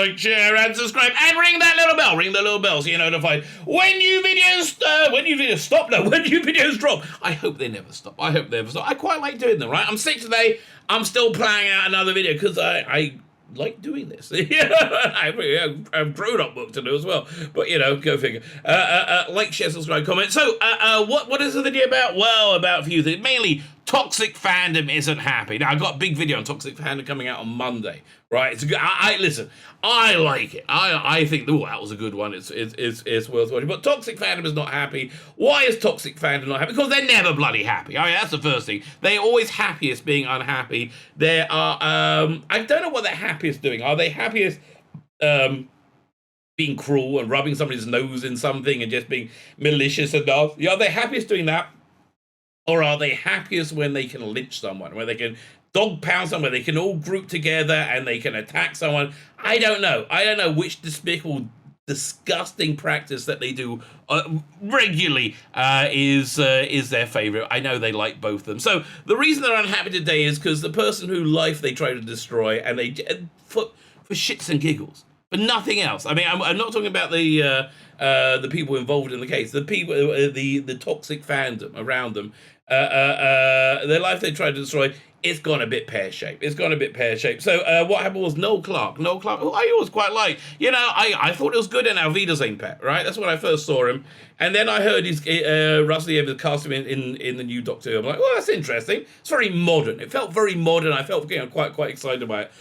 like, share, and subscribe, and ring that little bell. Ring the little bell so you're notified when new videos drop. I hope they never stop. I quite like doing them, right? I'm sick today. I'm still planning out another video because I like doing this. I have grown-up work to do as well. But, go figure. Like, share, subscribe, comment. So, what is the video about? Well, about a few things. Mainly, toxic fandom isn't happy. Now, I've got a big video on toxic fandom coming out on Monday, right? It's a good, listen, I like it. I think, that was a good one. It's worth watching. But toxic fandom is not happy. Why is toxic fandom not happy? Because they're never bloody happy. I mean, that's the first thing. They're always happiest being unhappy. They are, I don't know what they're happiest doing. Are they happiest, being cruel and rubbing somebody's nose in something and just being malicious enough? Are they happiest doing that? Or are they happiest when they can lynch someone, where they can dog pound someone, where they can all group together and they can attack someone? I don't know. I don't know which despicable, disgusting practice that they do regularly is their favorite. I know they like both of them. So the reason they're unhappy today is because the person whose life they try to destroy, and they for shits and giggles, for nothing else. I mean, I'm not talking about the people involved in the case, the people, the toxic fandom around them. Their life they tried to destroy, it's gone a bit pear-shaped. So what happened was Noel Clarke, who I always quite like. I thought it was good in Alvida's Pet, right? That's when I first saw him. And then I heard Russell Evans cast him in the new Doctor Who. I'm like, that's interesting. It's very modern. It felt very modern. I felt quite excited by it.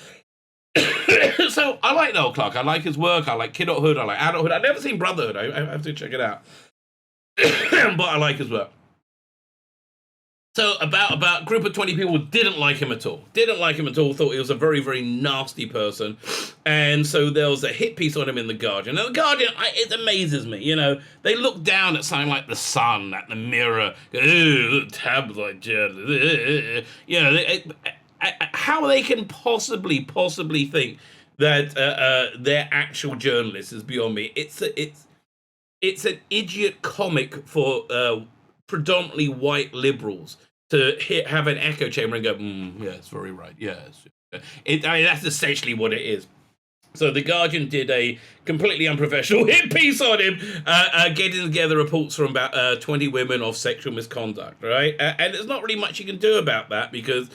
So I like Noel Clarke. I like his work. I like Kidulthood. I like Adulthood. I've never seen Brotherhood. I have to check it out. But I like his work. So about a group of 20 people didn't like him at all. Thought he was a very, very nasty person. And so there was a hit piece on him in The Guardian. Now, The Guardian, it amazes me. They look down at something like The Sun, at The Mirror, tabloid journalists. How they can possibly think that they're actual journalists is beyond me. It's an idiot comic for predominantly white liberals to have an echo chamber and go, yes, very right, yes. That's essentially what it is. So The Guardian did a completely unprofessional hit piece on him, getting together reports from about 20 women of sexual misconduct, right? And there's not really much you can do about that because,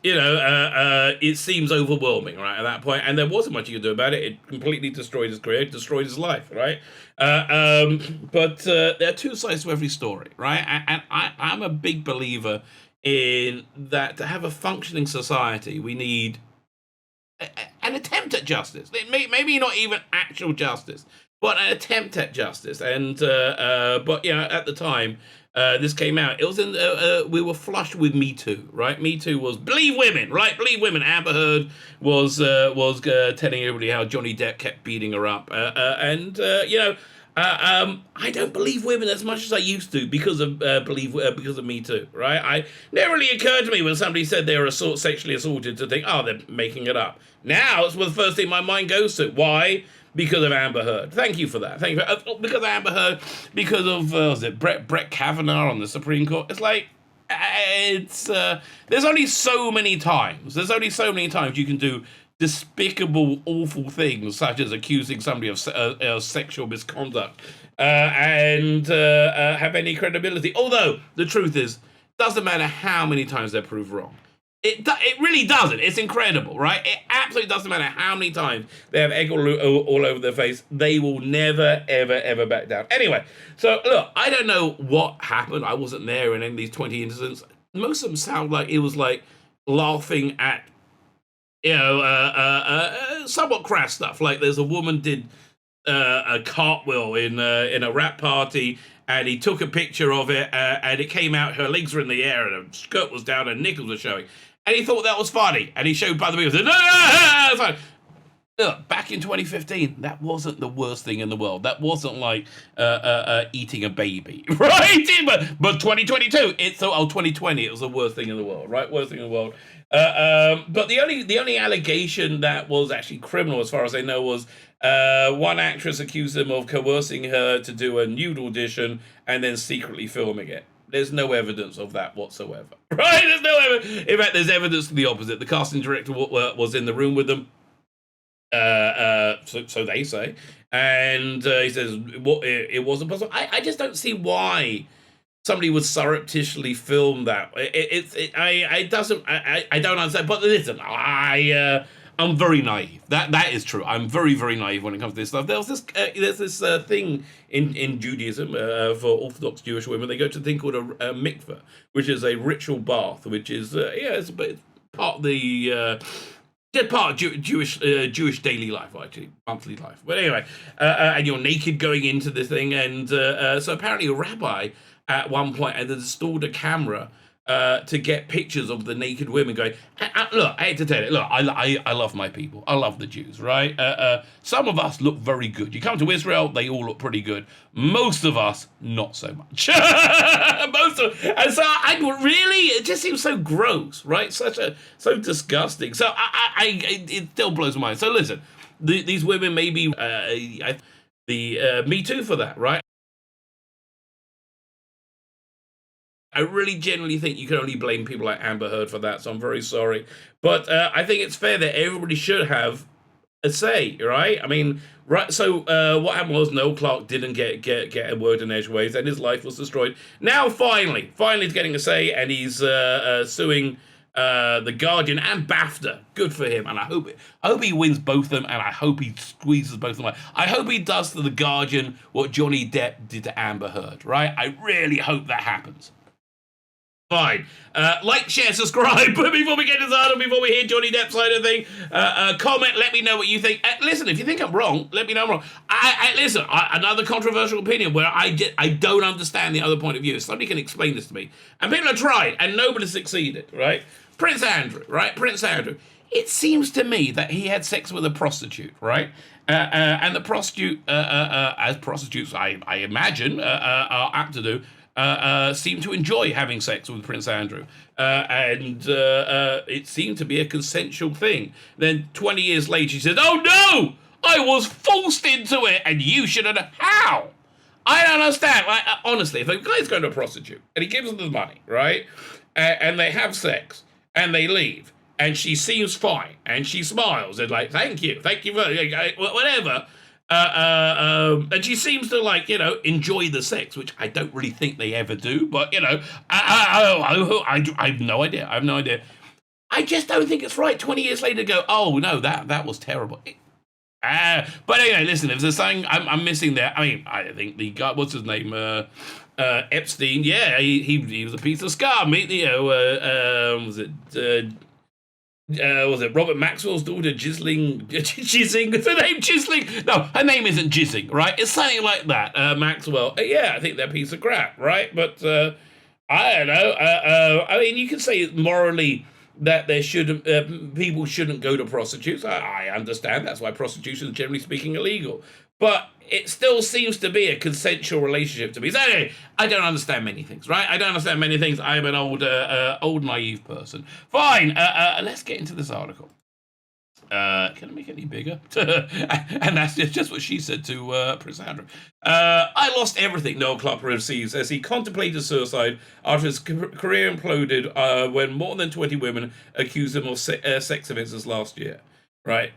it seems overwhelming, right, at that point. And there wasn't much you could do about it. It completely destroyed his career, destroyed his life, right? But there are two sides to every story, right? And I'm a big believer in that to have a functioning society, we need an attempt at justice. Maybe not even actual justice, but an attempt at justice. And but at the time this came out, it was in we were flushed with Me Too, right? Me Too was believe women, right? Believe women. Amber Heard was telling everybody how Johnny Depp kept beating her up, I don't believe women as much as I used to because of Me Too, right? Never really occurred to me when somebody said they were sexually assaulted to think, they're making it up. Now it's the first thing my mind goes to. Why? Because of Amber Heard. Thank you for that. Because of Amber Heard. Because of Brett Kavanaugh on the Supreme Court. It's like there's only so many times. You can do despicable, awful things, such as accusing somebody of sexual misconduct and have any credibility. Although, the truth is, doesn't matter how many times they're proved wrong. It really doesn't. It's incredible, right? It absolutely doesn't matter how many times they have egg all over their face. They will never, ever, ever back down. Anyway, so look, I don't know what happened. I wasn't there in any of these 20 incidents. Most of them sound like it was like laughing at somewhat crass stuff. Like there's a woman did a cartwheel in a rap party, and he took a picture of it, and it came out, her legs were in the air, and her skirt was down, and nipples were showing. And he thought that was funny, and he showed by the video, said, no, fine. Look, back in 2015, that wasn't the worst thing in the world. That wasn't like eating a baby, right? But 2022, 2020, it was the worst thing in the world, right? Worst thing in the world. But the only allegation that was actually criminal, as far as I know, was one actress accused him of coercing her to do a nude audition and then secretly filming it. There's no evidence of that whatsoever, right? There's no evidence. In fact, there's evidence to the opposite. The casting director was in the room with them. So they say, and he says it wasn't possible. I just don't see why somebody would surreptitiously film that. I doesn't. I don't understand. But listen, I'm very naive. That is true. I'm very very naive when it comes to this stuff. There's this thing in Judaism for Orthodox Jewish women. They go to a thing called a mikveh, which is a ritual bath, which is it's part of the. Just part of Jewish daily life, actually, monthly life. But anyway, and you're naked going into the thing, and so apparently a rabbi at one point had installed a camera to get pictures of the naked women going. Look, I hate to tell you, look, I love my people. I love the Jews, right? Some of us look very good. You come to Israel, they all look pretty good. Most of us, not so much. And so it just seems so gross, right? So disgusting. So it still blows my mind. So listen, these women may be Me Too for that, right? I really genuinely think you can only blame people like Amber Heard for that, so I'm very sorry. But I think it's fair that everybody should have a say, right? I mean, right. So what happened was Noel Clarke didn't get a word in edgeways, and his life was destroyed. Now, finally, he's getting a say, and he's suing the Guardian and Bafta. Good for him, and I hope he wins both of them, and I hope he squeezes both of them. I hope he does to the Guardian what Johnny Depp did to Amber Heard, right? I really hope that happens. Fine. Like, share, subscribe. But before we get started, before we hear Johnny Depp's side of the thing, comment. Let me know what you think. Listen, if you think I'm wrong, let me know I'm wrong. Listen. Another controversial opinion where I don't understand the other point of view. Somebody can explain this to me. And people have tried, and nobody succeeded. Right? Prince Andrew. Right? Prince Andrew. It seems to me that he had sex with a prostitute. Right? And the prostitute, as prostitutes, I imagine, are apt to do. Seemed to enjoy having sex with Prince Andrew. And it seemed to be a consensual thing. Then 20 years later, she said, "Oh no! I was forced into it, and you should have." How? I don't understand. Like, honestly, if a guy's going to a prostitute, and he gives her the money, right? And they have sex, and they leave, and she seems fine, and she smiles, and like, thank you for whatever. And she seems to enjoy the sex, which I don't really think they ever do. But I have no idea. I just don't think it's right. 20 years later, to go, oh no, that was terrible. But anyway, listen, if there's something I'm missing there, I mean, I think the guy, what's his name, Epstein, yeah, he was a piece of scum. Was it Robert Maxwell's daughter, Jizzing? Is her name Jizzling? No, her name isn't Jizzing, right? It's something like that. Maxwell. Yeah, I think they're a piece of crap, right? But I don't know. I mean, you can say morally that there shouldn't people shouldn't go to prostitutes. I understand. That's why prostitution is generally speaking illegal. But it still seems to be a consensual relationship to me. So anyway, I don't understand many things, right? I don't understand many things. I'm an old naive person. Fine. Let's get into this article. Can I make it any bigger? And that's just what she said to Prince Andrew. I lost everything, Noel Clarke receives as he contemplated suicide after his career imploded when more than 20 women accused him of sex offences last year. Right,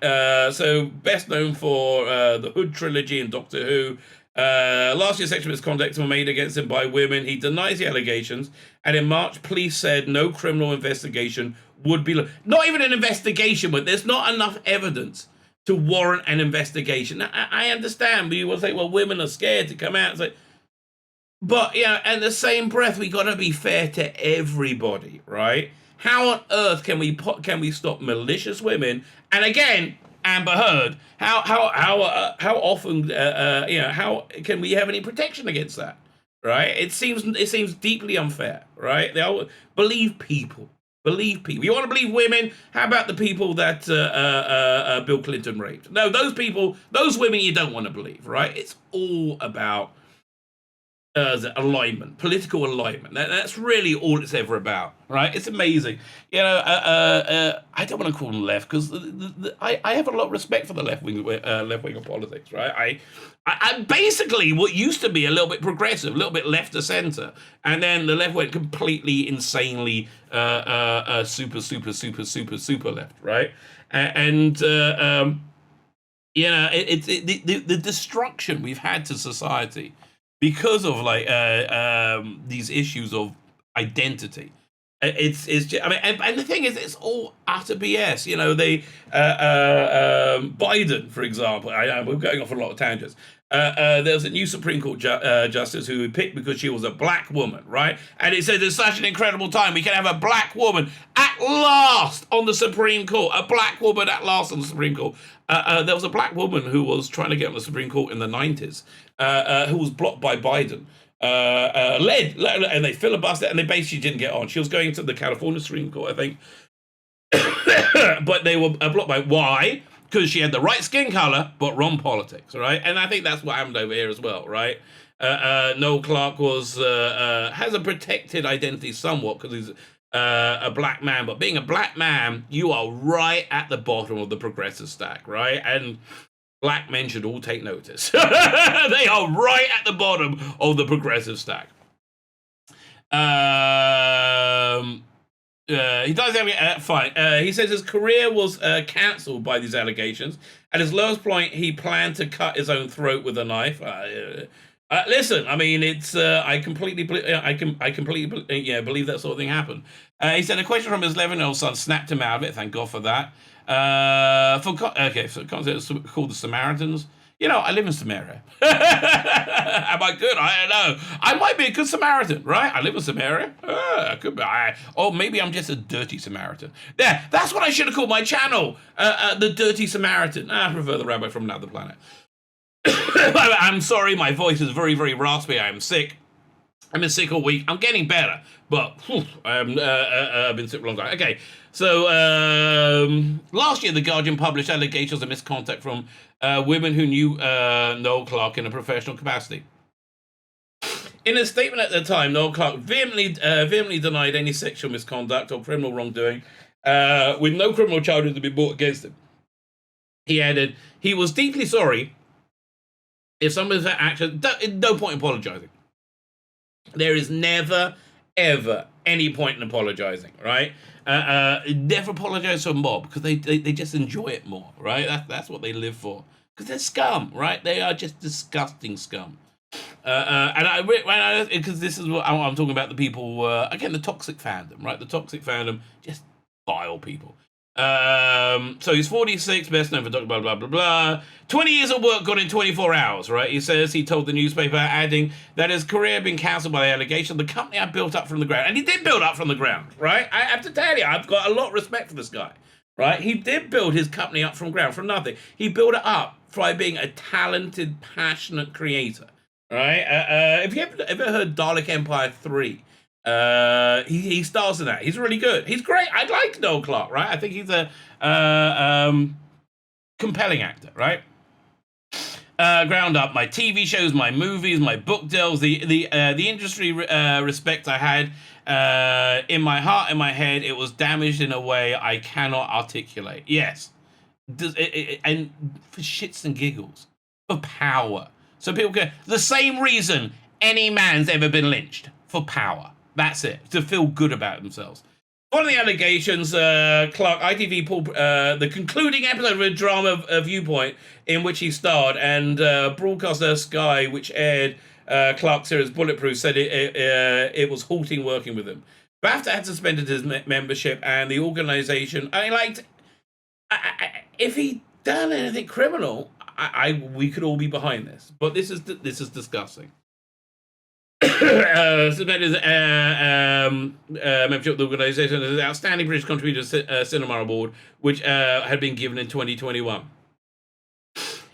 so best known for the Hood trilogy and Doctor Who. Last year's sexual misconduct were made against him by women. He denies the allegations, and in March, police said no criminal investigation would be... Not even an investigation, but there's not enough evidence to warrant an investigation. I understand, but you will say, well, women are scared to come out and say... But, in the same breath, we got to be fair to everybody, right? How on earth can we stop malicious women? And again, Amber Heard. How often how can we have any protection against that? Right? It seems deeply unfair. Right? Believe people. Believe people. You want to believe women? How about the people that Bill Clinton raped? No, those women you don't want to believe. Right? It's all about alignment, political alignment. That's really all it's ever about, right? It's amazing. I don't want to call them left because I have a lot of respect for the left wing of politics, right? I basically what used to be a little bit progressive, a little bit left of center, and then the left went completely insanely super left, right? And You know, the destruction we've had to society because of like these issues of identity. It's just, I mean, and the thing is, it's all utter BS. You know, Biden, for example. We're going off on a lot of tangents. There was a new Supreme Court justice who we picked because she was a black woman, right? And it said it's such an incredible time. We can have a black woman at last on the Supreme Court. A black woman at last on the Supreme Court. There was a black woman who was trying to get on the Supreme Court in the 90s, who was blocked by Biden. And they filibustered, and they basically didn't get on. She was going to the California Supreme Court, I think. But they were blocked by, why? Because she had the right skin color, but wrong politics, right? And I think that's what happened over here as well, right? Noel Clarke has a protected identity somewhat because he's a black man, but being a black man, you are right at the bottom of the progressive stack, right? And black men should all take notice. They are right at the bottom of the progressive stack. He does have fine. He says his career was cancelled by these allegations. At his lowest point, he planned to cut his own throat with a knife. Listen, I mean, it's I completely believe that sort of thing happened. He said a question from his 11-year-old son snapped him out of it. Thank God for that. So concept called the Samaritans. You know, I live in Samaria. Am I good? I don't know. I might be a good Samaritan, right? I live in Samaria. I could be. Or maybe I'm just a dirty Samaritan. There, that's what I should have called my channel. The Dirty Samaritan. I prefer the Rabbi from another planet. I'm sorry, my voice is very, very raspy. I'm sick. I've been sick all week. I'm getting better, but I've been sick for a long time. Okay, so last year, The Guardian published allegations of misconduct from women who knew Noel Clarke in a professional capacity. In a statement at the time, Noel Clarke vehemently denied any sexual misconduct or criminal wrongdoing, with no criminal charges to be brought against him. He added, he was deeply sorry if some of his actions, no point in apologizing. There is never, ever any point in apologizing, right? Never apologize to a mob because they just enjoy it more, right? That's what they live for. Because they're scum, right? They are just disgusting scum. Because this is what I'm talking about, the people, again, the toxic fandom, right? The toxic fandom, just vile people. So he's 46, best known for Dr. blah, blah, blah, blah. 20 years of work gone in 24 hours, right? He says he told the newspaper, adding that his career had been cancelled by the allegation. The company I built up from the ground, and he did build up from the ground, right? I have to tell you, I've got a lot of respect for this guy, right? He did build his company up from ground, from nothing. He built it up by being a talented, passionate creator, right? Have you ever heard Dalek Empire 3? He stars in that. He's really good. He's great. I like Noel Clarke, right? I think he's a compelling actor, right? Ground up, my TV shows, my movies, my book deals, the industry respect I had in my heart, in my head, it was damaged in a way I cannot articulate. Yes, and for shits and giggles, for power. So people go, the same reason any man's ever been lynched, for power. That's it, to feel good about themselves. One of the allegations, Clarke, ITV pulled the concluding episode of a drama Viewpoint in which he starred, and broadcaster Sky, which aired Clarke's series Bulletproof, said it was halting working with him. Bafta had suspended his membership, and the organisation, if he'd done anything criminal, we could all be behind this. But this is disgusting. Suspended membership of the organisation as an outstanding British contributor to Cinema Award, which had been given in 2021.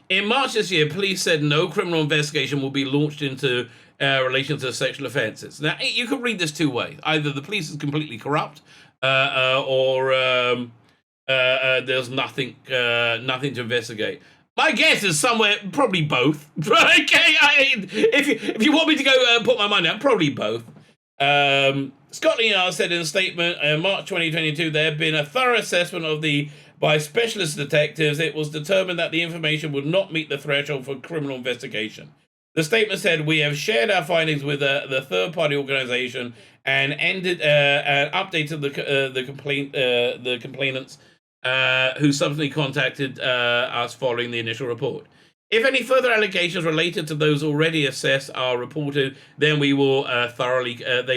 In March this year, police said no criminal investigation will be launched into relation to sexual offences. Now, you could read this two ways. Either the police is completely corrupt, or there's nothing to investigate. My guess is somewhere, probably both. Okay, if you want me to go put my money down, probably both. Scotland Yard said in a statement in March 2022, there had been a thorough assessment by specialist detectives. It was determined that the information would not meet the threshold for criminal investigation. The statement said, we have shared our findings with the third-party organisation and updated the complainants who subsequently contacted us following the initial report. If any further allegations related to those already assessed are reported, then we will it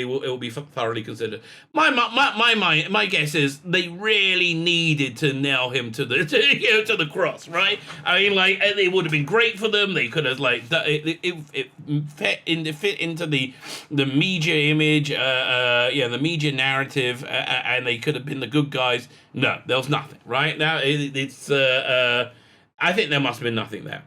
will be thoroughly considered. My guess is they really needed to nail him to the to the cross, right? I mean, like, it would have been great for them. They could have it fit into the media image, the media narrative, and they could have been the good guys. No, there was nothing, right? Now I think there must have been nothing there.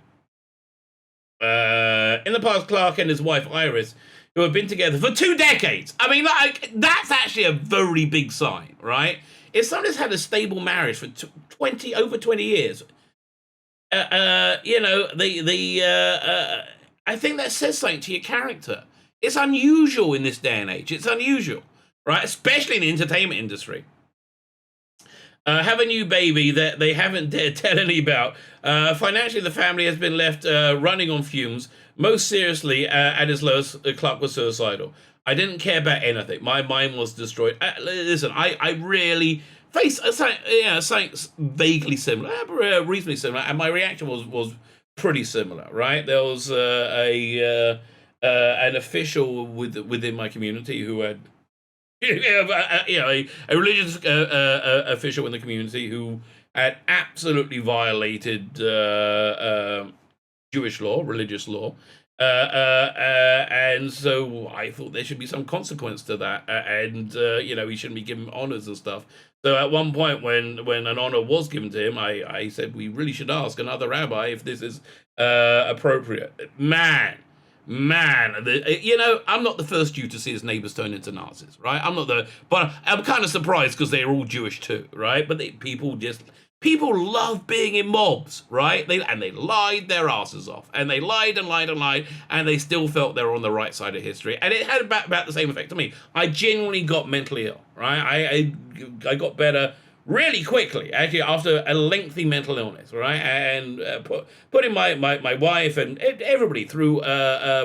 In the past, Clarke and his wife Iris, who have been together for 2 decades. I mean, like, that's actually a very big sign, right? If someone's had a stable marriage for over 20 years, I think that says something to your character. It's unusual in this day and age. It's unusual, right? Especially in the entertainment industry. Have a new baby that they haven't dared tell any about. Financially, the family has been left running on fumes. Most seriously, at his lowest, Clarke was suicidal. I didn't care about anything. My mind was destroyed. Listen, I really faced something vaguely similar, reasonably similar, and my reaction was pretty similar, right? There was an official within my community who had a religious official in the community who had absolutely violated Jewish law, religious law, and so I thought there should be some consequence to that, and he shouldn't be given honors and stuff. So at one point, when an honor was given to him, I said we really should ask another rabbi if this is appropriate. Man, I'm not the first Jew to see his neighbors turn into Nazis, right? But I'm kind of surprised because they're all Jewish too, right? But people love being in mobs, right? They lied their asses off, and they lied and lied and lied, and they still felt they were on the right side of history, and it had about the same effect to me. I genuinely got mentally ill, right? I got better really quickly, actually, after a lengthy mental illness, right? And putting my wife and everybody through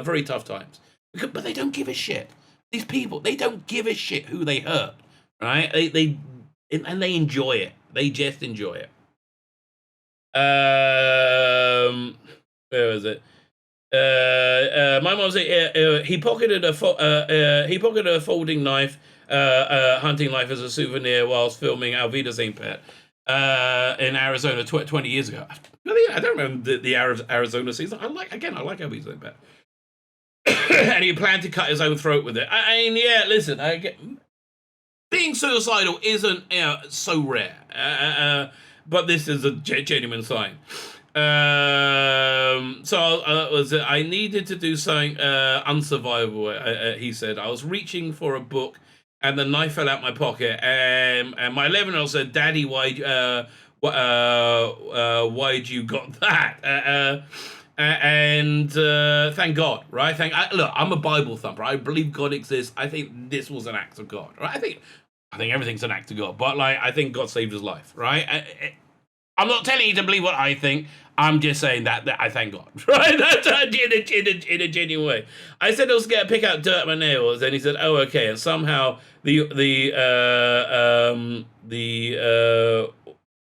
very tough times. But they don't give a shit. These people, they don't give a shit who they hurt, right? They enjoy it. They just enjoy it. Where was it? My mom said he pocketed a folding knife, hunting knife as a souvenir whilst filming Alvida St. Pet in Arizona 20 years ago. I don't remember the Arizona season. I like Alvida St. Pet. And he planned to cut his own throat with it. I mean, yeah, listen, being suicidal isn't so rare, but this is a genuine sign. I needed to do something unsurvivable, he said. I was reaching for a book, and the knife fell out my pocket, and my 11-year-old said, "Daddy, why'd you got that?" And thank God, right? Look, I'm a Bible thumper. I believe God exists. I think this was an act of God, right? I think everything's an act of God, but I think God saved his life, right? I'm not telling you to believe what I think. I'm just saying that I thank God, right? That's in a genuine way. I said I was going to pick out dirt on my nails, and he said, "Oh, okay." And somehow the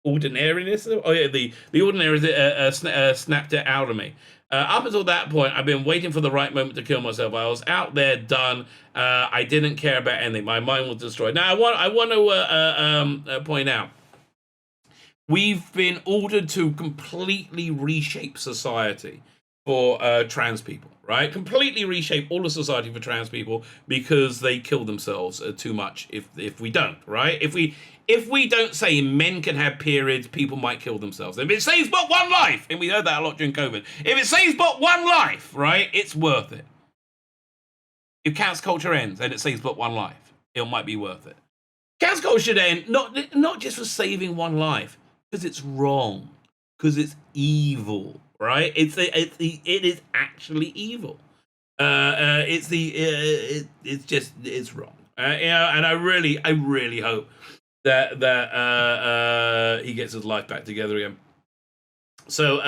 ordinariness, the ordinary snapped it out of me. Up until that point, I've been waiting for the right moment to kill myself. I was out there, done. I didn't care about anything. My mind was destroyed. Now, I want to point out, we've been ordered to completely reshape society for trans people, right? Completely reshape all of society for trans people because they kill themselves too much if we don't, right? If we don't say men can have periods, people might kill themselves. If it saves but one life, and we heard that a lot during COVID, if it saves but one life, right, it's worth it. If cancel culture ends and it saves but one life, it might be worth it. Cancel culture should end not just for saving one life, because it's wrong, because it's evil, right? It is actually evil. It's wrong. And I really hope that he gets his life back together again. So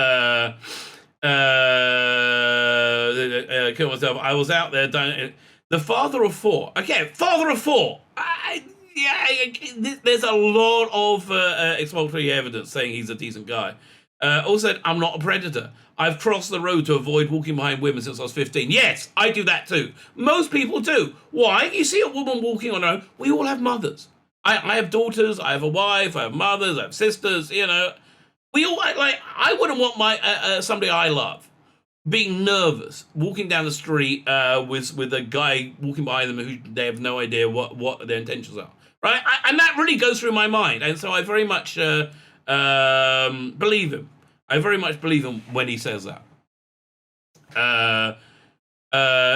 kill myself. I was out there doing the father of four. Again, father of four. Yeah, there's a lot of exculpatory evidence saying he's a decent guy. Also, I'm not a predator. I've crossed the road to avoid walking behind women since I was 15. Yes, I do that too. Most people do. Why? You see a woman walking on her own. We all have mothers. I have daughters. I have a wife. I have mothers. I have sisters. You know, we all like. I wouldn't want my somebody I love being nervous walking down the street with a guy walking by them who they have no idea what their intentions are, right? And that really goes through my mind, and so I very much believe him. I very much believe him when he says that.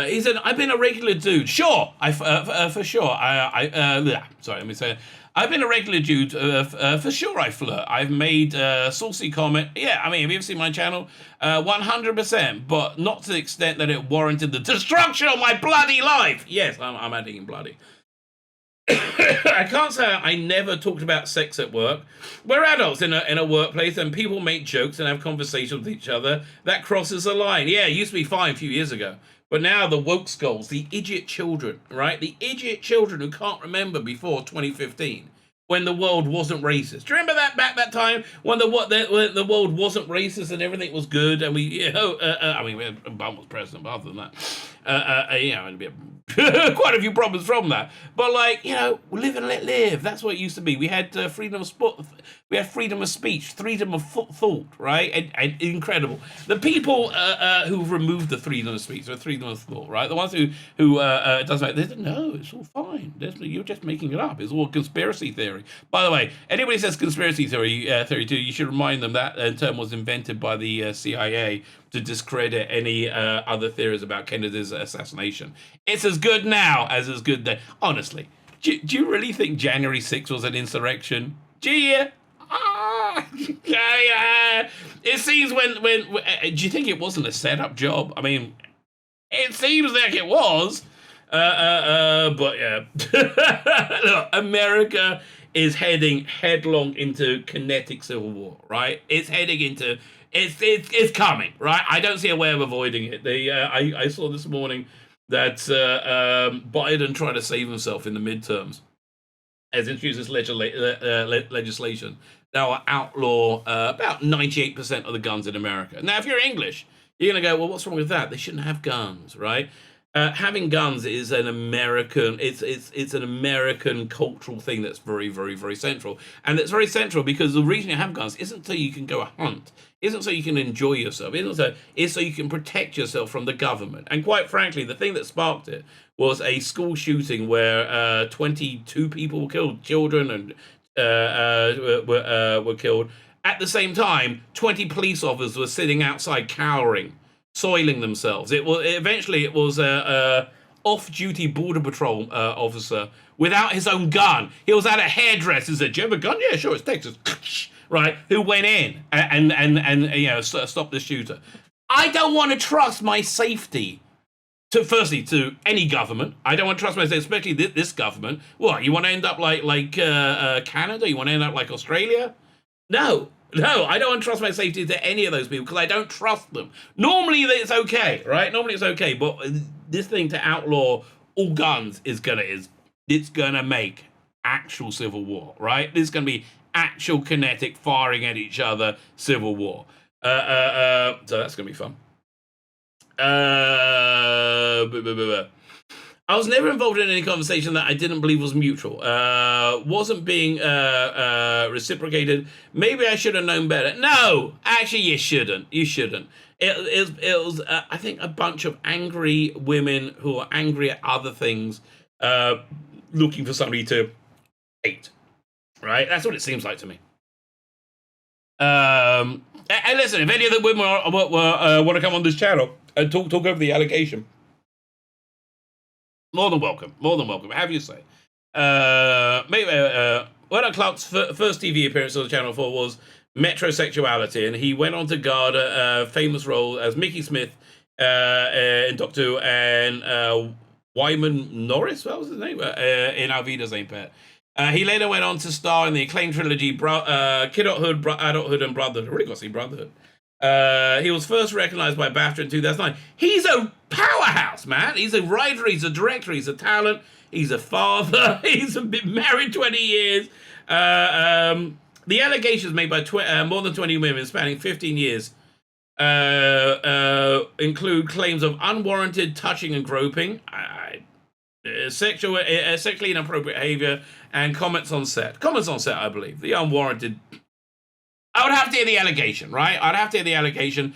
He said, "I've been a regular dude." Sure, for sure. Sorry, let me say it. I've been a regular dude, for sure I flirt. I've made saucy comment. Yeah, I mean, have you ever seen my channel? 100%, but not to the extent that it warranted the destruction of my bloody life. Yes, I'm adding in bloody. I can't say I never talked about sex at work. We're adults in a workplace, and people make jokes and have conversations with each other. That crosses a line. Yeah, it used to be fine a few years ago. But now the woke skulls, the idiot children, right? The idiot children who can't remember before 2015 when the world wasn't racist. Do you remember that time when the world wasn't racist and everything was good and we Obama was president, but other than that, quite a few problems from that. But live and let live. That's what it used to be. We had freedom of freedom of speech, freedom of thought, right? And incredible. The people who removed the freedom of speech or freedom of thought, right? The ones who doesn't like, no, it's all fine. You're just making it up. It's all a conspiracy theory. By the way, anybody says conspiracy theory too, you should remind them that term was invented by the CIA to discredit any other theories about Kennedy's assassination. It's as good now as good then. Honestly, do you really think January 6th was an insurrection? Yeah. It seems when do you think it wasn't a setup job? I mean, it seems like it was. But yeah. Look, America is heading headlong into kinetic civil war, right? It's heading into it's coming, right? I don't see a way of avoiding it. I saw this morning that Biden tried to save himself in the midterms has introduced this legislation that will outlaw about 98% of the guns in America. Now, if you're English, you're going to go, well, what's wrong with that? They shouldn't have guns, right? Having guns is an American, it's an American cultural thing that's very, very, very central. And it's very central because the reason you have guns isn't so you can go hunt, isn't so you can enjoy yourself, it's so you can protect yourself from the government. And quite frankly, the thing that sparked it was a school shooting where 22 people were killed, children and were killed. At the same time, 20 police officers were sitting outside cowering, soiling themselves. It was a off-duty border patrol officer without his own gun. He was at a hairdresser's. Said, "Do you have a gun?" "Yeah, sure, it's Texas." Right? Who went in and stopped the shooter. I don't want to trust my safety to any government. I don't want to trust myself, especially this government. What, you want to end up like Canada? You want to end up like Australia? No, I don't want to trust my safety to any of those people because I don't trust them. Normally it's okay, right? Normally it's okay, but this thing to outlaw all guns it's gonna make actual civil war, right? There's gonna be actual kinetic firing at each other civil war. So that's gonna be fun. I was never involved in any conversation that I didn't believe was mutual. Wasn't being reciprocated. Maybe I should have known better. No, actually, you shouldn't. It was I think, a bunch of angry women who are angry at other things, looking for somebody to hate. Right? That's what it seems like to me. And listen, if any of the women want to come on this channel and talk over the allegation, more than welcome. Have you say? Noel Clarke's first TV appearance on the Channel 4 was Metrosexuality, and he went on to guard a famous role as Mickey Smith in Doctor Who, and Wyman Norris, what was his name? In Alvida's Ain't Pet. He later went on to star in the acclaimed trilogy Kidulthood, Adulthood, and Brotherhood. I really got to see Brotherhood. He was first recognized by Bafta in 2009. He's a powerhouse, man. He's a writer, he's a director, he's a talent. He's a father. He's been married 20 years. The allegations made by more than 20 women spanning 15 years include claims of unwarranted touching and groping, sexually inappropriate behavior, and comments on set. Comments on set, I believe. The unwarranted. I would have to hear the allegation, right? I'd have to hear the allegation.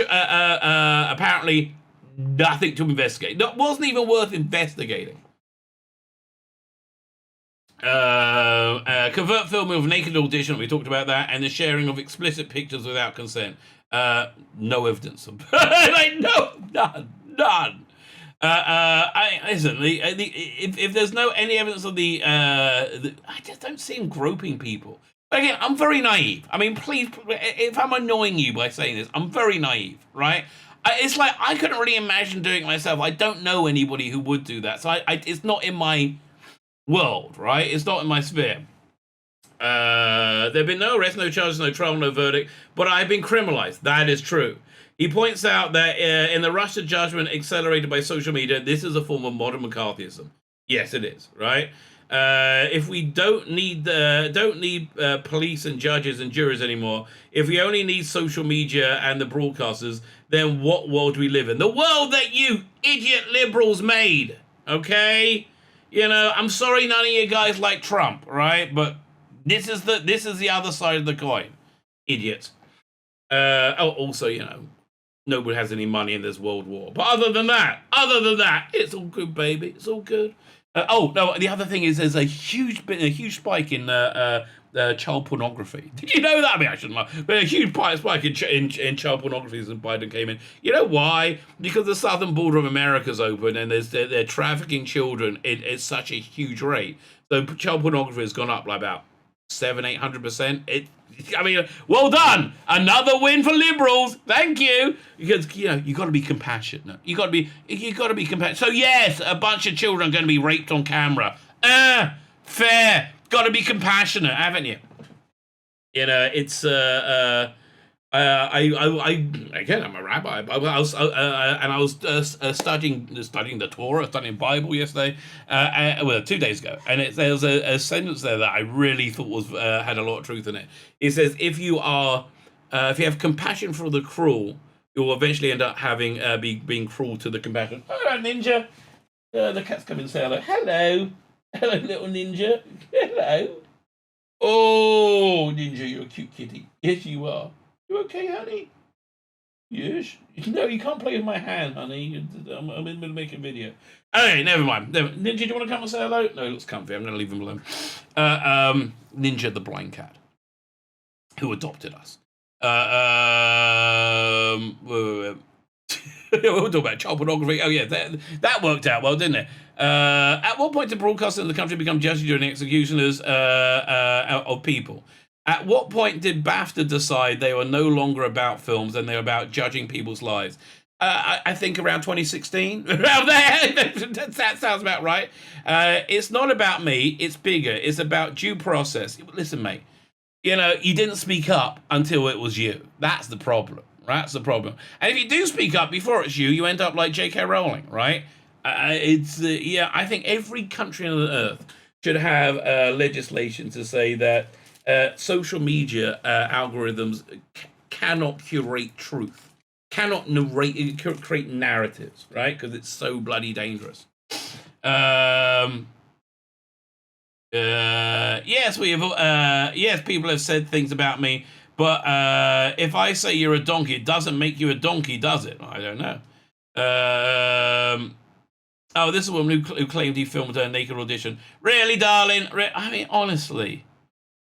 Apparently, nothing to investigate. That wasn't even worth investigating. Covert filming of naked audition, we talked about that, and the sharing of explicit pictures without consent. No evidence of like none. Listen, if there's any evidence of I just don't see him groping people. But again, I'm very naive. I mean, please, if I'm annoying you by saying this, I'm very naive, right? It's like I couldn't really imagine doing it myself. I don't know anybody who would do that, so it's not in my world, right? It's not in my sphere. There have been no arrests, no charges, no trial, no verdict, but I've been criminalized. That is true. He points out that in the rush to judgment accelerated by social media, this is a form of modern McCarthyism. Yes, it is, right? If we don't need police and judges and jurors anymore, if we only need social media and the broadcasters, then what world do we live in? The world that you idiot liberals made, okay? You know, I'm sorry none of you guys like Trump, right? But this is the other side of the coin, idiots. Also, you know, nobody has any money in this world war. But other than that, it's all good, baby. It's all good. No, the other thing is there's a huge spike in child pornography. Did you know that? I mean, I shouldn't lie, but a huge spike in child pornography since Biden came in. You know why? Because the southern border of America's open and they're trafficking children at such a huge rate. So child pornography has gone up like about 700-800%. I mean, well done. Another win for liberals. Thank you. Because, you know, you got to be compassionate. You got to be compassionate. So yes, a bunch of children are going to be raped on camera. Fair. Got to be compassionate, haven't you? You know, it's again, I'm a rabbi. I was studying the Torah, studying Bible yesterday. 2 days ago, and there was a sentence there that I really thought had a lot of truth in it. It says, if you have compassion for the cruel, you will eventually end up having being cruel to the compassion. Hello, ninja. The cat's come and say hello. Hello, little ninja. Hello. Oh, ninja, you're a cute kitty. Yes, you are. You okay, honey? Yes. No, you can't play with my hand, honey. I'm in the middle of making a video. Okay, never mind. Ninja, do you want to come and say hello? No, he looks comfy. I'm going to leave him alone. Ninja the blind cat, who adopted us. We'll talk about child pornography. Oh, yeah, that worked out well, didn't it? At what point did broadcasters in the country become judges during executioners of people? At what point did Bafta decide they were no longer about films and they were about judging people's lives? I think around 2016. Around there. That sounds about right. It's not about me. It's bigger. It's about due process. Listen, mate. You know, you didn't speak up until it was you. That's the problem. Right? That's the problem. And if you do speak up before it's you, you end up like J.K. Rowling, right? I think every country on the earth should have legislation to say that social media algorithms cannot curate truth, cannot create narratives, right? Because it's so bloody dangerous. Yes, people have said things about me, but if I say you're a donkey, it doesn't make you a donkey, does it? I don't know. This is a woman who claimed he filmed her naked audition. Really, darling? I mean, honestly.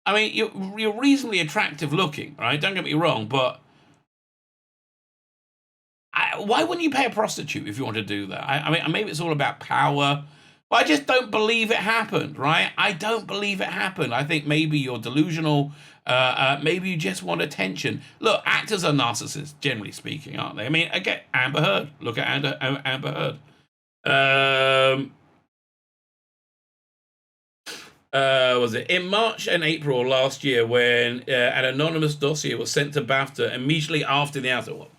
I mean, you're reasonably attractive looking, right? Don't get me wrong, but why wouldn't you pay a prostitute if you want to do that? I mean, maybe it's all about power, but I just don't believe it happened, right? I don't believe it happened. I think maybe you're delusional. Maybe you just want attention. Look, actors are narcissists, generally speaking, aren't they? I mean, again, Amber Heard. Look at Amber Heard. Was it in March and April last year when an anonymous dossier was sent to Bafta immediately after the outing? What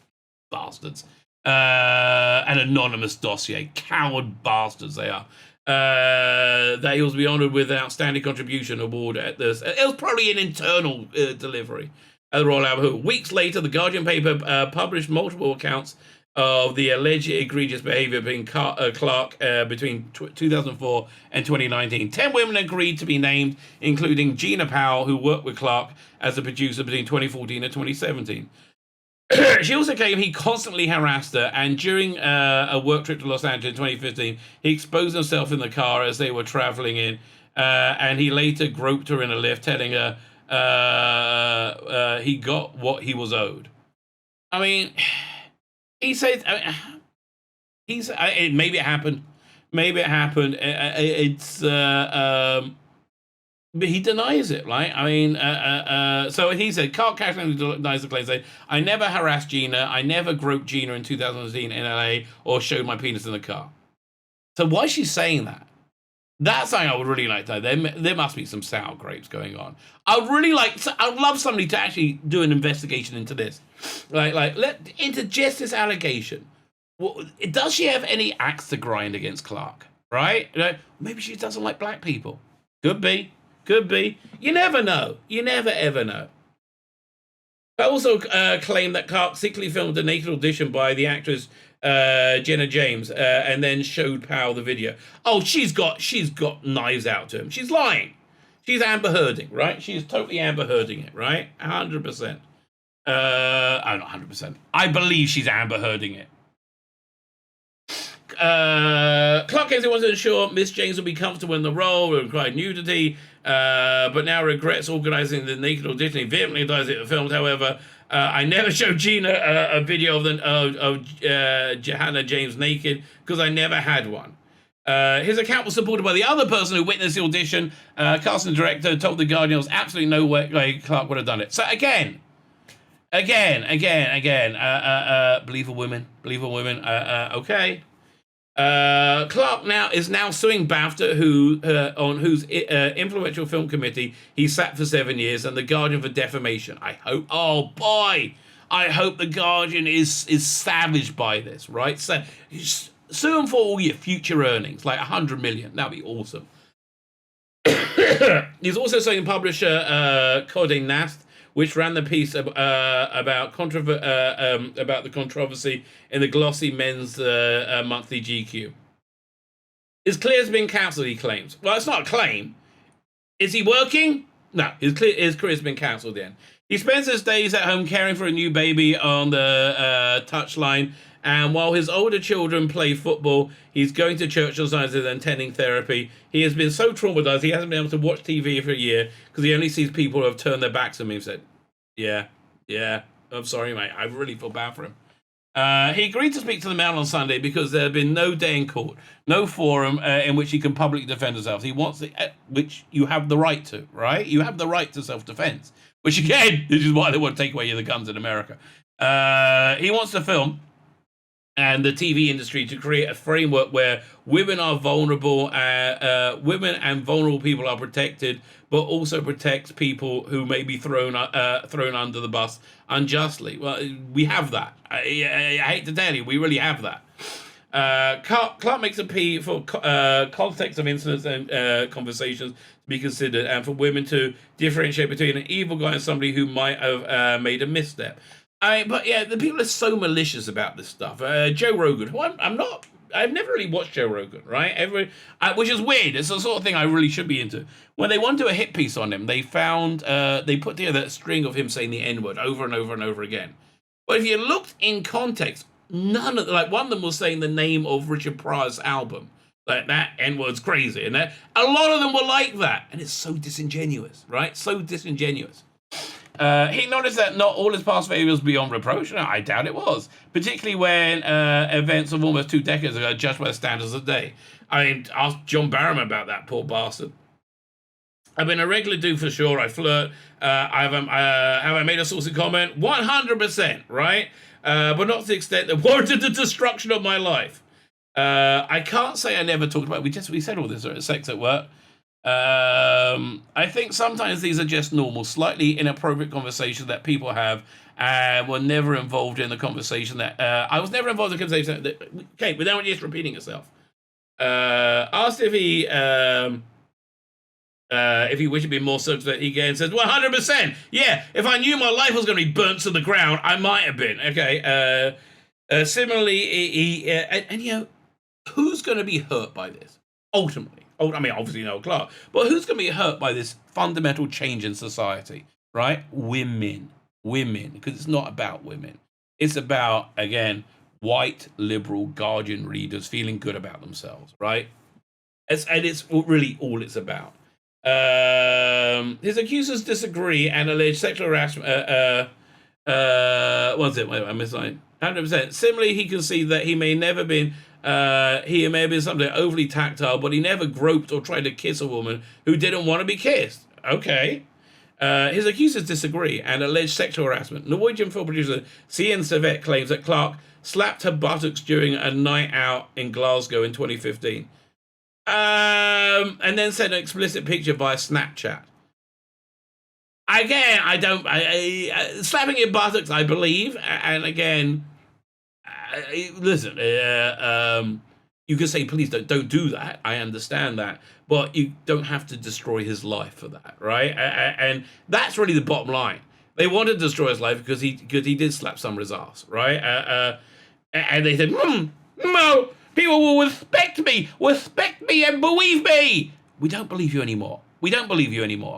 bastards! An anonymous dossier, coward bastards they are. that he was to be honored with an outstanding contribution award at this. It was probably an internal delivery at the Royal Albert Hall. Weeks later, the Guardian paper published multiple accounts of the alleged egregious behavior between Clarke between 2004 and 2019. 10 women agreed to be named, including Gina Powell, who worked with Clarke as a producer between 2014 and 2017. She also claimed he constantly harassed her, and during a work trip to Los Angeles in 2015, he exposed himself in the car as they were traveling in, and he later groped her in a lift, telling her he got what he was owed. I mean, he said, maybe it happened. Maybe it happened. But he denies it, right? I mean, so he said, Clarke casually denies the claim, saying, I never harassed Gina, I never groped Gina in 2015 in LA or showed my penis in the car. So why is she saying that? That's something I would really like to know. There must be some sour grapes going on. I'd love somebody to actually do an investigation into this. Into just this allegation. Well, does she have any axe to grind against Clarke, right? Maybe she doesn't like black people. Could be. You never know. You never, ever know. I also claim that Clarke secretly filmed a naked audition by the actress Jenna James and then showed Powell the video. Oh, she's got knives out to him. She's lying. She's Amber Hearding, right? She's totally Amber Hearding it, right? 100%. Not 100%. I believe she's Amber Hearding it. Clarke Kensington wanted to ensure Miss James would be comfortable in the role and cried nudity, but now regrets organizing the naked audition. He vehemently denies it filmed. However, I never showed Gina a video of Johanna James naked because I never had one. His account was supported by the other person who witnessed the audition. Casting director told The Guardian there was absolutely no way Clarke would have done it. So again, believe a woman. Okay. Clarke is now suing Bafta, on whose influential film committee he sat for 7 years, and The Guardian for defamation. I hope The Guardian is savaged by this, right? So sue him for all your future earnings, like 100 million. That'd be awesome. He's also suing publisher Condé Nast, which ran the piece about the controversy in the glossy men's monthly GQ. His career's been cancelled, he claims. Well, it's not a claim. Is he working? No, his career's been cancelled then. He spends his days at home caring for a new baby on the touchline, and while his older children play football, he's going to church on Sundays and attending therapy. He has been so traumatized, he hasn't been able to watch TV for a year because he only sees people who have turned their backs on me and said, yeah, I'm sorry, mate. I really feel bad for him. He agreed to speak to the Mail on Sunday because there had been no day in court, no forum in which he can publicly defend himself. He wants it, which you have the right to, right? You have the right to self-defense, which again, this is why they want to take away the guns in America. He wants to film and the TV industry to create a framework where women are vulnerable, women and vulnerable people are protected, but also protects people who may be thrown under the bus unjustly. Well, we have that. I hate to tell you, we really have that. Clarke makes a plea for context of incidents and conversations to be considered, and for women to differentiate between an evil guy and somebody who might have made a misstep. But yeah, the people are so malicious about this stuff. Joe Rogan, who I've never really watched Joe Rogan, right? Which is weird. It's the sort of thing I really should be into. When they want to do a hit piece on him, they put together a string of him saying the N-word over and over and over again. But if you looked in context, one of them was saying the name of Richard Pryor's album. Like, that N-word's crazy. And a lot of them were like that. And it's so disingenuous, right? So disingenuous. He acknowledged that not all his past behavior was beyond reproach. No, I doubt it was, particularly when events of almost 2 decades ago are judged by the standards of the day. I mean, ask John Barrowman about that, poor bastard. I've been a regular dude for sure. I flirt. Have I made a saucy comment? 100%, right? But not to the extent that warranted the destruction of my life. I can't say I never talked about it. We said all this at sex at work. I think sometimes these are just normal, slightly inappropriate conversations that people have, and were never involved in the conversation that I was never involved in the conversation. Okay, but now you're just repeating yourself. Asked if he wished to be more circumspect, he again says, 100%. Yeah, if I knew my life was going to be burnt to the ground, I might have been. Okay. Similarly, and you know, who's going to be hurt by this? Ultimately. I mean, obviously Noel Clarke, but who's going to be hurt by this fundamental change in society, right? Women, because it's not about women. It's about, again, white, liberal, Guardian readers feeling good about themselves, right? And it's really all it's about. His accusers disagree and allege sexual harassment. What's it? Wait, I missed line. 100%. Similarly, he concedes that he may have been something overly tactile, but he never groped or tried to kiss a woman who didn't want to be kissed. Okay. His accusers disagree and allege sexual harassment. Norwegian film producer Sian Savet claims that Clarke slapped her buttocks during a night out in Glasgow in 2015. And then sent an explicit picture via Snapchat. Again, slapping your buttocks, I believe, and again, listen, you can say, please don't do that. I understand that, but you don't have to destroy his life for that, right? And that's really the bottom line. They wanted to destroy his life because he did slap somebody's ass, right? And they said, no. People will respect me and believe me. We don't believe you anymore.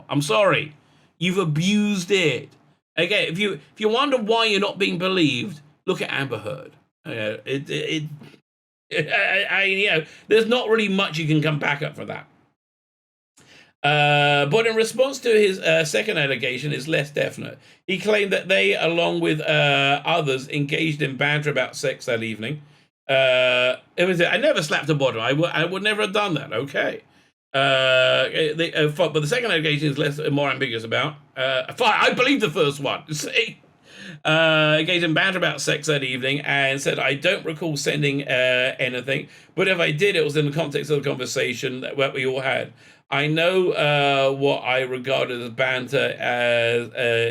I'm sorry. You've abused it. Okay, if you wonder why you're not being believed, look at Amber Heard. There's not really much you can come back up for that. But in response to his second allegation, is less definite. He claimed that they, along with others, engaged in banter about sex that evening. I never slapped a bottom. I would never have done that. Okay. But the second allegation is more ambiguous about. Fine, I believe the first one. See? Engaged in banter about sex that evening and said, I don't recall sending anything, but if I did, it was in the context of the conversation that we all had. I know what I regard as banter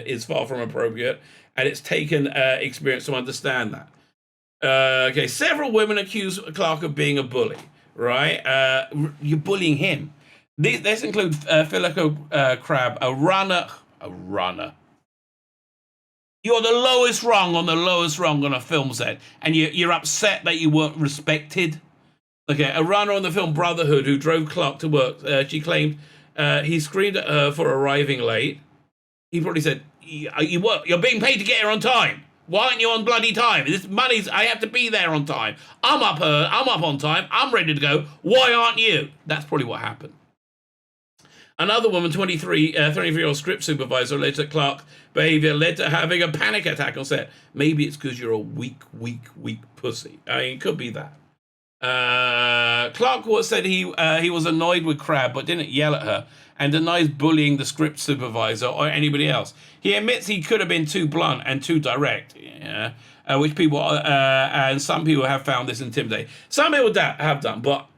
is far from appropriate, and it's taken experience to understand that. Okay, several women accuse Clarke of being a bully, right? You're bullying him. This includes Philippa Crabbe, a runner. You're the lowest rung on a film set, and you're upset that you weren't respected. Okay, a runner on the film Brotherhood who drove Clarke to work. She claimed he screamed at her for arriving late. He probably said, "You're being paid to get here on time. Why aren't you on bloody time? This money's. I have to be there on time. I'm up on time. I'm ready to go. Why aren't you?" That's probably what happened. Another woman, 23-year-old script supervisor, alleged that Clarke's behavior led to having a panic attack on set. Maybe it's because you're a weak pussy. I mean, it could be that. Clarke said he was annoyed with Crabbe but didn't yell at her, and denies bullying the script supervisor or anybody else. He admits he could have been too blunt and too direct, which people and some people have found this intimidating. Some people have done, but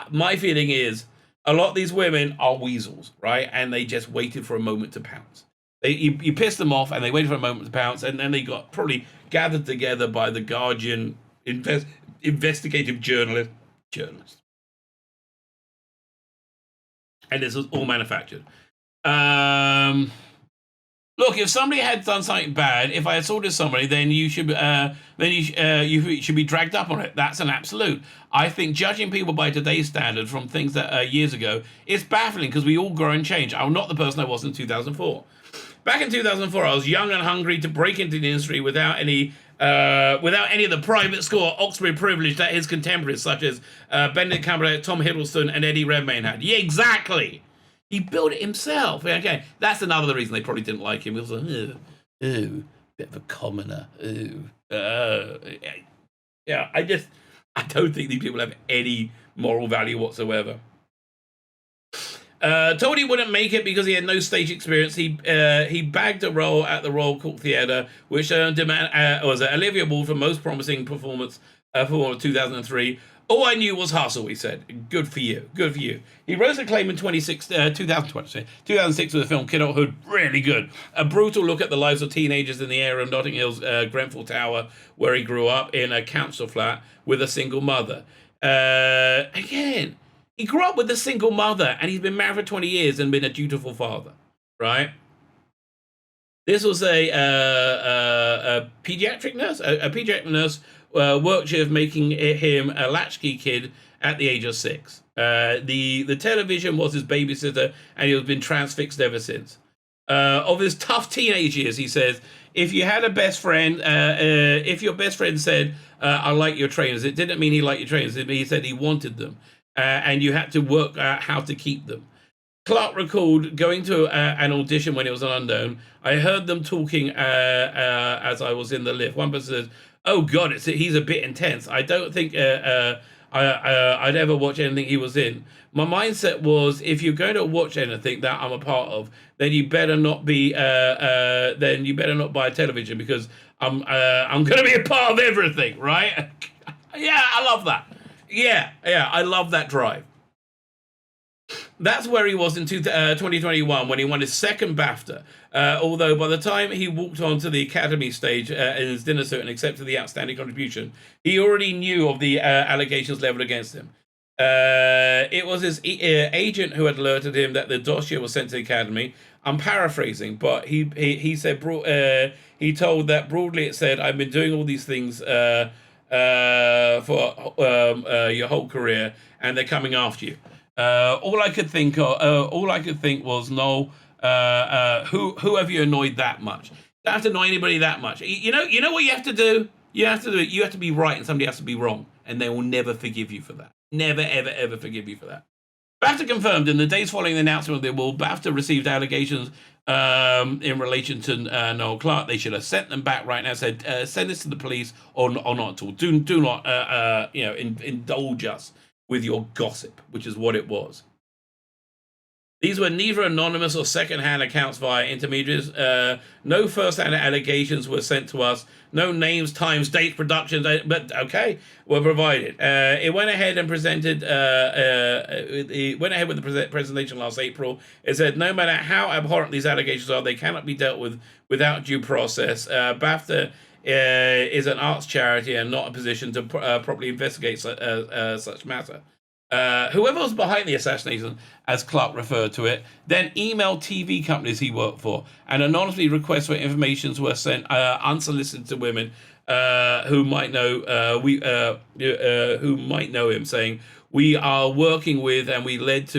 my feeling is a lot of these women are weasels, right? And they just waited for a moment to pounce. You pissed them off, and they waited for a moment to pounce, and then they got probably gathered together by the Guardian investigative journalist. And this was all manufactured. Look, if somebody had done something bad, if I assaulted somebody, then you should be dragged up on it. That's an absolute. I think judging people by today's standard from things that years ago is baffling because we all grow and change. I'm not the person I was in 2004. Back in 2004, I was young and hungry to break into the industry without any of the private school or Oxford privilege that his contemporaries such as Benedict Cumberbatch, Tom Hiddleston, and Eddie Redmayne had. Yeah, exactly. He built it himself. Okay, that's another reason they probably didn't like him. He was like, bit of a commoner. Yeah, I don't think these people have any moral value whatsoever. Told he wouldn't make it because he had no stage experience. He bagged a role at the Royal Court Theatre, which earned him was an Olivia Award for Most Promising Performance for 2003. All I knew was hustle, he said. Good for you. He rose to claim in 2006 with the film Kidulthood. Really good. A brutal look at the lives of teenagers in the area of Notting Hill's Grenfell Tower, where he grew up in a council flat with a single mother. Again, he grew up with a single mother, and he's been married for 20 years and been a dutiful father, right? This was a pediatric nurse. A pediatric nurse worked with making him a latchkey kid at the age of 6. The television was his babysitter, and he has been transfixed ever since. Of his tough teenage years, he says, if you had a best friend, if your best friend said, I like your trainers, it didn't mean he liked your trainers. It mean he said he wanted them, and you had to work out how to keep them. Clarke recalled going to an audition when it was an unknown. I heard them talking as I was in the lift. One person says, oh, God, he's a bit intense. I don't think I'd ever watch anything he was in. My mindset was, if you're going to watch anything that I'm a part of, then you better not be. Then you better not buy a television, because I'm going to be a part of everything, right? Yeah, I love that. Yeah, I love that drive. That's where he was in 2021 when he won his second Bafta. Although by the time he walked onto the Academy stage in his dinner suit and accepted the outstanding contribution, he already knew of the allegations leveled against him. It was his agent who had alerted him that the dossier was sent to the Academy. I'm paraphrasing, but he said he told that broadly it said, I've been doing all these things for your whole career, and they're coming after you. All I could think was, Noel, who have you annoyed that much? You don't have to annoy anybody that much. You know what you have to do? You have to be right, and somebody has to be wrong, and they will never forgive you for that. Never, ever, ever forgive you for that. Bafta confirmed in the days following the announcement of the award, Bafta received allegations in relation to Noel Clarke. They should have sent them back right now. Said send this to the police or not at all. Do not indulge us with your gossip, which is what it was. These were neither anonymous or second-hand accounts via intermediaries. No first-hand allegations were sent to us. No names, times, dates, productions, but okay, were provided. It went ahead and presented. It went ahead with the presentation last April. It said, no matter how abhorrent these allegations are, they cannot be dealt with without due process. Bafta is an arts charity and not a position to properly investigate such matter. Whoever was behind the assassination, as Clarke referred to it, then emailed TV companies he worked for, and anonymously requests for information were sent unsolicited to women who might know who might know him, saying, "We are working with, and we led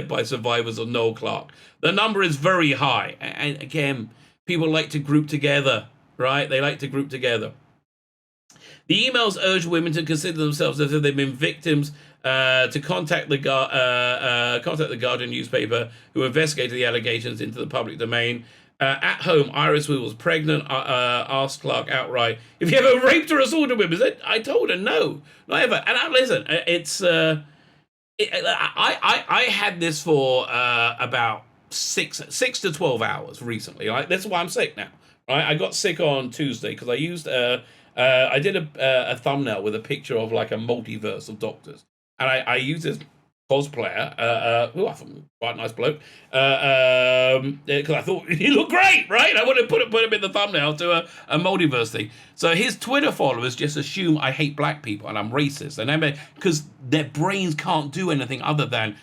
by survivors of Noel Clarke." The number is very high, and again, people like to group together, right? They like to group together. The emails urge women to consider themselves as if they've been victims, to contact the Guardian newspaper, who investigated the allegations into the public domain. At home, Iris, who was pregnant, asked Clarke outright if he ever raped or assaulted women. I told her no, not ever. And listen, I had this for about 6 to 12 hours recently. Right? That's why I'm sick now. Right? I got sick on Tuesday because I used I did a thumbnail with a picture of like a multiverse of doctors, and I used this cosplayer, who I thought was quite a nice bloke, because I thought he looked great, right? I wanted to put him in the thumbnail to a multiverse thing. So his Twitter followers just assume I hate black people and I'm racist, and because their brains can't do anything other than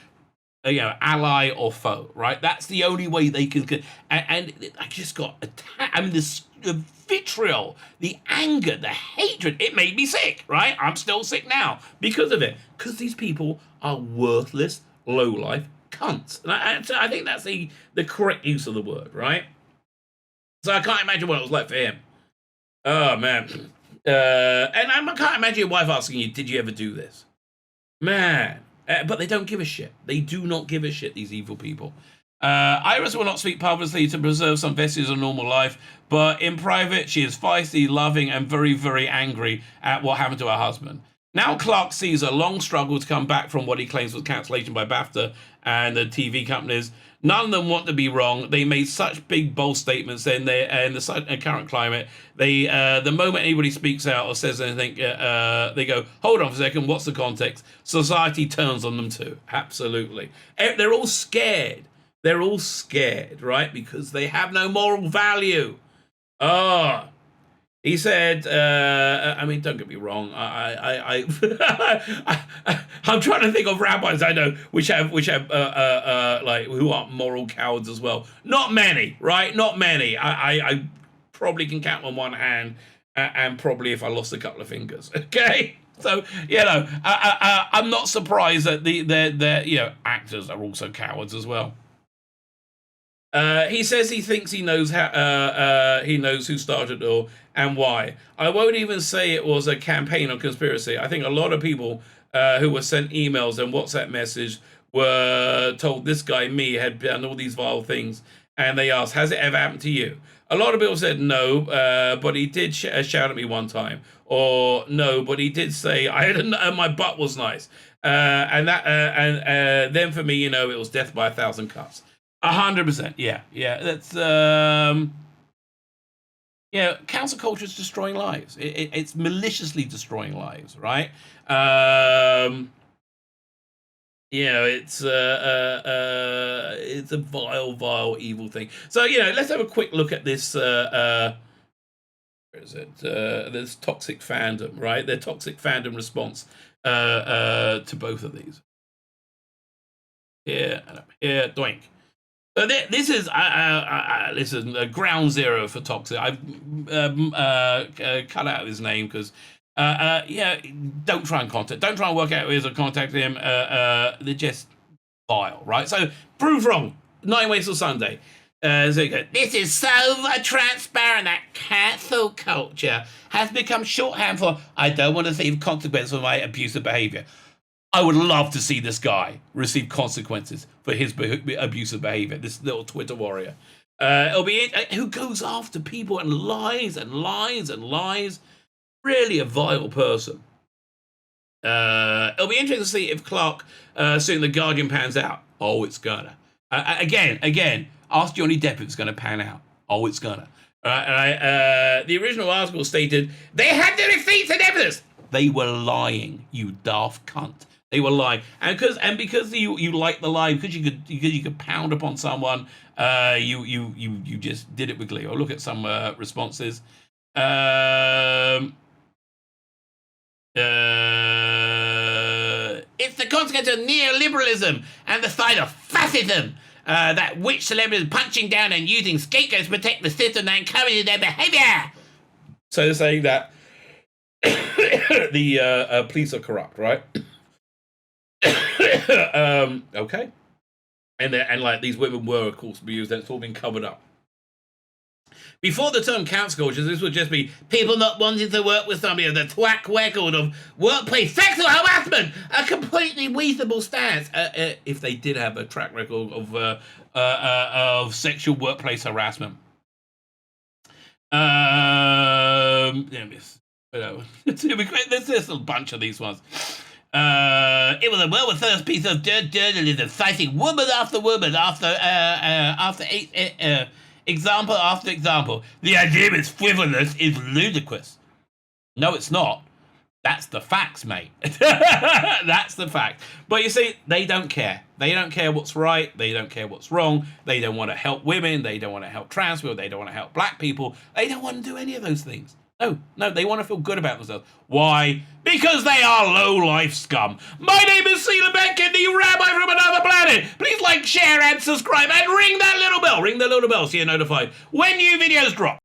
ally or foe, right? That's the only way they can. And I just got attacked. I mean, the vitriol, the anger, the hatred, it made me sick, right? I'm still sick now because of it. Because these people are worthless, low-life cunts. And I think that's the correct use of the word, right? So I can't imagine what it was like for him. Oh, man. And I can't imagine your wife asking you, did you ever do this? Man. But they don't give a shit. They do not give a shit, these evil people. Iris will not speak publicly to preserve some vestiges of normal life, but in private, she is feisty, loving, and very, very angry at what happened to her husband. Now Clarke sees a long struggle to come back from what he claims was cancellation by Bafta and the TV companies. None of them want to be wrong. They made such big, bold statements in the current climate. The moment anybody speaks out or says anything, they go, hold on for a second, what's the context? Society turns on them too. Absolutely. They're all scared. They're all scared, right? Because they have no moral value. He said, I mean, don't get me wrong. I'm trying to think of rabbis I know which have like who aren't moral cowards as well. Not many, right? Not many. I probably can count on one hand, and probably if I lost a couple of fingers. Okay, so I'm not surprised that the actors are also cowards as well. He says he thinks he knows how he knows who started it all and why. I won't even say it was a campaign or conspiracy. I think a lot of people who were sent emails and WhatsApp messages were told this guy, me, had done all these vile things, and they asked, has it ever happened to you? A lot of people said no, but he did shout at me one time, or no, but he did say I had my butt was nice, and then for me, it was death by 1,000 cuts. 100%, yeah. That's cancel culture is destroying lives. It's maliciously destroying lives, right? It's a vile, evil thing. So let's have a quick look at this. Where is it? This toxic fandom, right? Their toxic fandom response to both of these. Here and up here, doink. So this is ground zero for toxic. I've cut out his name because don't try and contact. Don't try and work out ways to contact him. They're just vile, right? So prove wrong. 9 Ways Till Sunday. So you go, this is so transparent that cancel culture has become shorthand for I don't want to see consequences for my abusive behavior. I would love to see this guy receive consequences for his abusive behavior, this little Twitter warrior. It'll be who goes after people and lies and lies and lies. Really a vile person. It'll be interesting to see if Clarke soon the Guardian pans out. Oh, it's gonna. Again, ask Johnny Depp if it's gonna pan out. Oh, it's gonna. The original article stated they had the receipts and evidence. They were lying, you daft cunt. They were lying, and because you like the lie, because you could pound upon someone, you just did it with glee. I'll look at some responses. It's the consequence of neoliberalism and the side of fascism. That witch celebrities punching down and using scapegoats to protect the system that encourages their behavior. So they're saying that the police are corrupt, right? Okay, and like these women were, of course, abused. That's all been covered up. Before the term cancel culture, this would just be people not wanting to work with somebody of the track record of workplace sexual harassment, a completely reasonable stance. If they did have a track record of sexual workplace harassment. There's a bunch of these ones. It was a well-researched piece of journalism, citing woman after woman after example after example. The idea is frivolous, is ludicrous. No, it's not. That's the facts, mate. That's the fact. But you see, they don't care. They don't care what's right. They don't care what's wrong. They don't want to help women. They don't want to help trans people. They don't want to help black people. They don't want to do any of those things. No, they want to feel good about themselves. Why? Because they are low-life scum. My name is Tzvi Lebetkin, the Rabbi from another planet. Please like, share, and subscribe, and ring that little bell. Ring the little bell so you're notified when new videos drop.